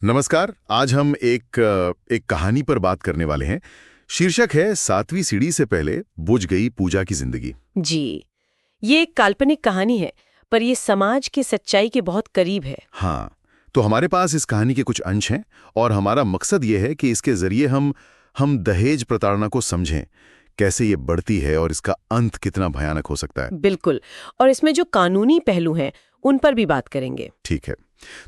नमस्कार। आज हम एक कहानी पर बात करने वाले हैं। शीर्षक है 7वीं सीढ़ी से पहले बुझ गई पूजा की जिंदगी। जी, ये एक काल्पनिक कहानी है, पर ये समाज की सच्चाई के बहुत करीब है। हाँ, तो हमारे पास इस कहानी के कुछ अंश हैं और हमारा मकसद ये है कि इसके जरिए हम दहेज प्रताड़ना को समझें, कैसे ये बढ़ती है और इसका अंत कितना भयानक हो सकता है। बिल्कुल, और इसमें जो कानूनी पहलू हैं, उन पर भी बात करेंगे। ठीक है,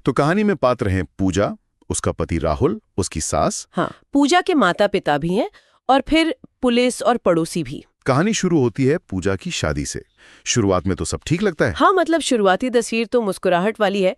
तो कहानी में पात्र हैं पूजा, उसका पति राहुल, उसकी सास। हाँ, पूजा के माता पिता भी हैं और फिर पुलिस और पड़ोसी भी। कहानी शुरू होती है पूजा की शादी से। शुरुआत में तो सब ठीक लगता है। हाँ, मतलब शुरुआती तस्वीर तो मुस्कुराहट वाली है,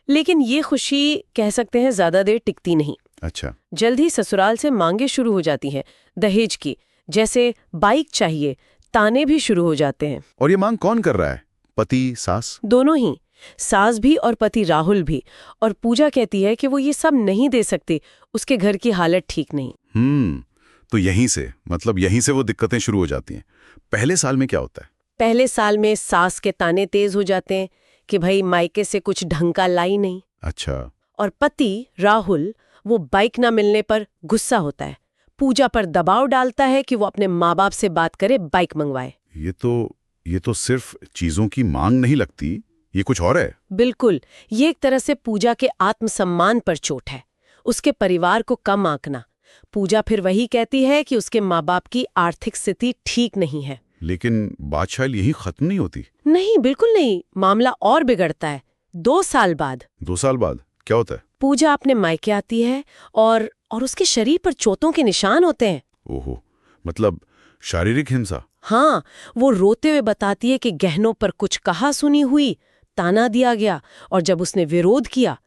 लेकिन ये खुशी कह सकते हैं ज्यादा देर टिकती नहीं। अच्छा। जल्द ही ससुराल से मांगे शुरू हो जाती हैं दहेज की, जैसे बाइक चाहिए, ताने भी शुरू हो जाते हैं। और ये मांग कौन कर रहा है? पति, सास? दोनों ही, सास भी और पति राहुल भी। और पूजा कहती है कि वो ये सब नहीं दे सकती, उसके घर की हालत ठीक नहीं। तो यहीं से वो दिक्कतें शुरू हो जाती हैं। पहले साल में क्या होता है? पहले साल में सास के ताने तेज हो जाते हैं कि भाई मायके से कुछ ढंग का लाई नहीं। अच्छा। और पति राहुल, वो बाइक ना मिलने पर गुस्सा होता है, पूजा पर दबाव डालता है कि वो अपने माँ बाप से बात करे, बाइक मंगवाए। ये तो सिर्फ चीजों की मांग नहीं लगती, ये कुछ और है। बिल्कुल, ये एक तरह से पूजा के आत्मसम्मान पर चोट है, उसके परिवार को कम आंकना। पूजा फिर वही कहती है कि उसके माँ बाप की आर्थिक स्थिति ठीक नहीं है। लेकिन बात शायद यही खत्म नहीं होती। नहीं, बिल्कुल नहीं, मामला और बिगड़ता है। 2 साल बाद 2 साल बाद क्या होता है? पूजा अपने मायके आती है और उसके शरीर पर चोटों के निशान होते हैं। ओहो, मतलब शारीरिक हिंसा? हाँ, वो रोते हुए बताती है कि गहनों पर कुछ कहा सुनी हुई, ताना दिया गया, और जब उसने विरोध किया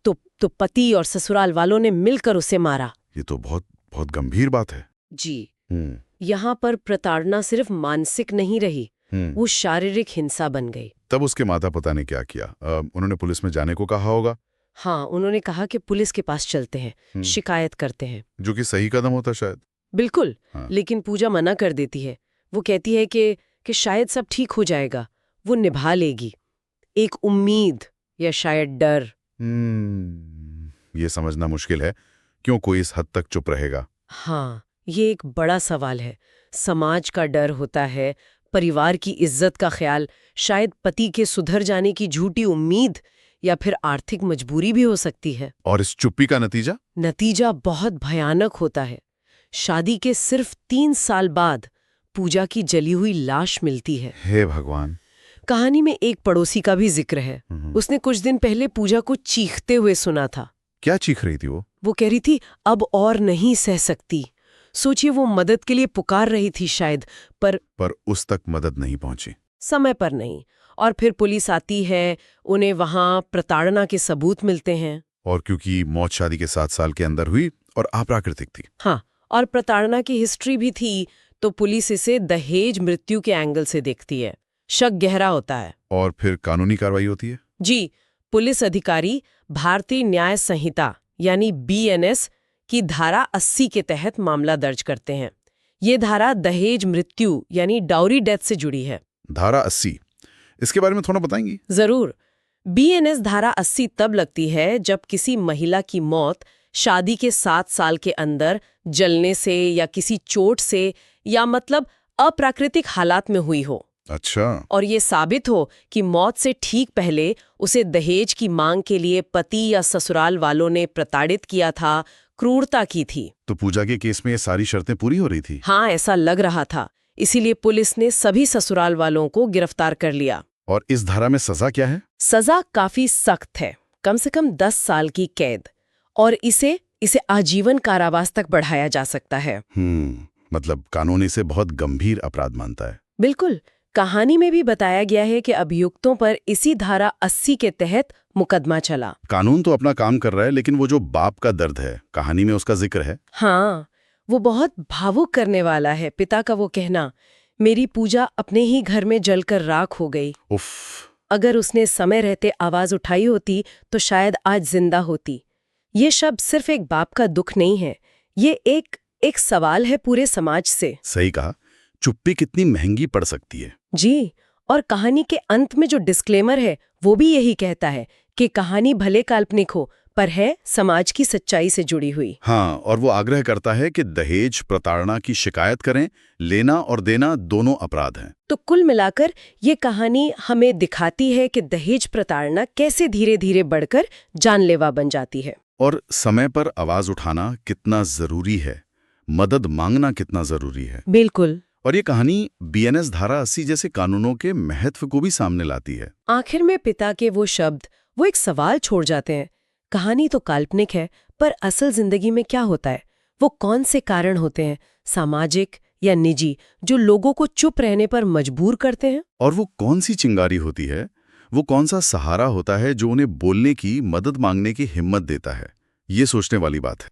तो पति और ससुराल वालों ने मिलकर उसे मारा। ये तो बहुत बहुत गंभीर बात है। जी, यहाँ पर प्रताड़ना सिर्फ मानसिक नहीं रही, वो शारीरिक हिंसा बन गई। तब उसके माता पिता ने क्या किया? उन्होंने पुलिस में जाने को कहा होगा। हाँ, उन्होंने कहा कि पुलिस के पास चलते हैं, शिकायत करते हैं। जो कि सही कदम होता शायद। बिल्कुल। हाँ। लेकिन पूजा मना कर देती है। वो कहती है कि शायद सब ठीक हो जाएगा, वो निभा लेगी। एक उम्मीद या शायद डर। ये समझना मुश्किल है, क्यों कोई इस हद तक चुप रहेगा? हाँ, ये एक बड़ा सवाल है। समाज का डर होता है, परिवार की इज्जत का ख्याल, शायद पति के सुधर जाने की झूठी उम्मीद, या फिर आर्थिक मजबूरी भी हो सकती है। और इस चुप्पी का नतीजा? नतीजा बहुत भयानक होता है। शादी के सिर्फ 3 साल बाद पूजा की जली हुई लाश मिलती है। हे भगवान। कहानी में एक पड़ोसी का भी जिक्र है। उसने कुछ दिन पहले पूजा को चीखते हुए सुना था। क्या चीख रही थी वो? वो कह रही थी, अब और नहीं सह सकती। सोचिए, वो मदद के लिए पुकार रही थी शायद, पर उस तक मदद नहीं पहुंची। समय पर नहीं। और फिर पुलिस आती है, उन्हें वहां प्रताड़ना के सबूत मिलते हैं। और क्योंकि मौत शादी के 7 साल के अंदर हुई और अप्राकृतिक थी। हाँ, और प्रताड़ना की हिस्ट्री भी थी, तो पुलिस इसे दहेज मृत्यु के एंगल से देखती है। शक गहरा होता है। और फिर कानूनी कार्रवाई होती है। जी, पुलिस अधिकारी भारतीय न्याय संहिता यानी BNS की धारा 80 के तहत मामला दर्ज करते हैं। ये धारा दहेज मृत्यु यानी डाउरी डेथ से जुड़ी है। धारा 80, इसके बारे में थोड़ा बताएंगी? जरूर। BNS धारा 80 तब लगती है जब किसी महिला की मौत शादी के 7 साल के अंदर जलने से या किसी चोट से या मतलब अप्राकृतिक हालात में हुई हो। अच्छा। और ये साबित हो कि मौत से ठीक पहले उसे दहेज की मांग के लिए पति या ससुराल वालों ने प्रताड़ित किया था, क्रूरता की थी। तो पूजा के केस में ये सारी शर्तें पूरी हो रही थी। हाँ, ऐसा लग रहा था। इसीलिए पुलिस ने सभी ससुराल वालों को गिरफ्तार कर लिया। और इस धारा में सजा क्या है? सजा काफी सख्त है, कम से कम 10 साल की कैद, और इसे आजीवन कारावास तक बढ़ाया जा सकता है। मतलब कानून इसे बहुत गंभीर अपराध मानता है। बिल्कुल। कहानी में भी बताया गया है कि अभियुक्तों पर इसी धारा 80 के तहत मुकदमा चला। कानून तो अपना काम कर रहा है, लेकिन वो जो बाप का दर्द है, कहानी में उसका जिक्र है। हाँ, वो बहुत भावुक करने वाला है। पिता का वो कहना, मेरी पूजा अपने ही घर में जलकर राख हो गई। उफ। अगर उसने समय रहते आवाज उठाई होती तो शायद आज जिंदा होती। ये शब्द सिर्फ एक बाप का दुख नहीं है, ये एक सवाल है पूरे समाज से। सही कहा। चुप्पी कितनी महंगी पड़ सकती है। जी, और कहानी के अंत में जो डिस्क्लेमर है वो भी यही कहता है कि कहानी भले काल्पनिक हो, पर है समाज की सच्चाई से जुड़ी हुई। हाँ, और वो आग्रह करता है कि दहेज प्रताड़ना की शिकायत करें। लेना और देना दोनों अपराध हैं। तो कुल मिलाकर ये कहानी हमें दिखाती है कि दहेज प्रताड़ना कैसे धीरे धीरे बढ़कर जानलेवा बन जाती है। और समय पर आवाज उठाना कितना जरूरी है, मदद मांगना कितना जरूरी है। बिल्कुल। और ये कहानी बीएनएस धारा 80 जैसे कानूनों के महत्व को भी सामने लाती है। आखिर में पिता के वो शब्द वो एक सवाल छोड़ जाते हैं। कहानी तो काल्पनिक है, पर असल जिंदगी में क्या होता है? वो कौन से कारण होते हैं, सामाजिक या निजी, जो लोगों को चुप रहने पर मजबूर करते हैं? और वो कौन सी चिंगारी होती है, वो कौन सा सहारा होता है जो उन्हें बोलने की, मदद मांगने की हिम्मत देता है? ये सोचने वाली बात है।